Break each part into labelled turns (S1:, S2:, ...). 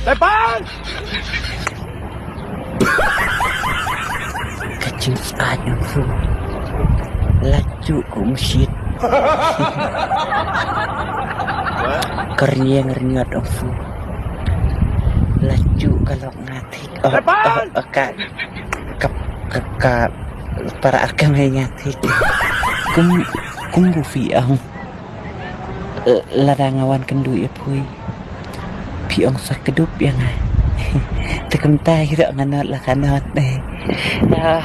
S1: Depan!
S2: Kecil sekali fu. Laju kumsit. Keriang renyot fu. Laju kalau ngatik. Kak para akam ngatik. Kum bufi ang larangawan kendu ya pui. Piong sakedup yang tekem tahir nganot lah kanot deh.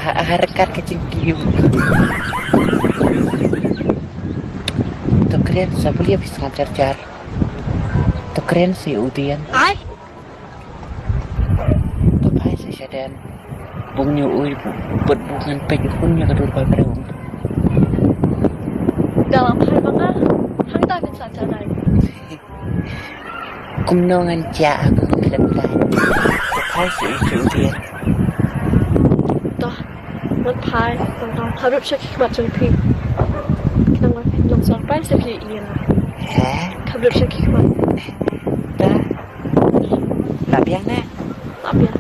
S2: Harkat kecingkiu. Tuh keren sabuli habis ngajar-jar. Tuh keren si Udian.
S3: Ai?
S2: Tuh ai si Sadan. Bung nyui berbungan pejukunnya kedua berung.
S3: Dalam hal maka hang tak bisa jalan.
S2: Kumnongan cia aku kelemtai. Tuh ai si Udian.
S3: Dah, rถพายต่างๆขับรถเช็คบัตรจนพีนั่งรถลงสองไปสักทีเอียน
S2: Hah?
S3: ขับรถเช็คบัตร
S2: Dah. Tak biang nak.
S3: ตับยา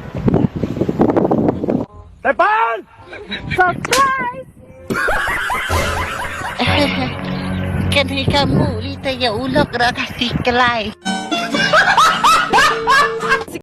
S1: Depan!
S3: surprise
S2: Kan kamu li tanya ulok rak kasih kelai.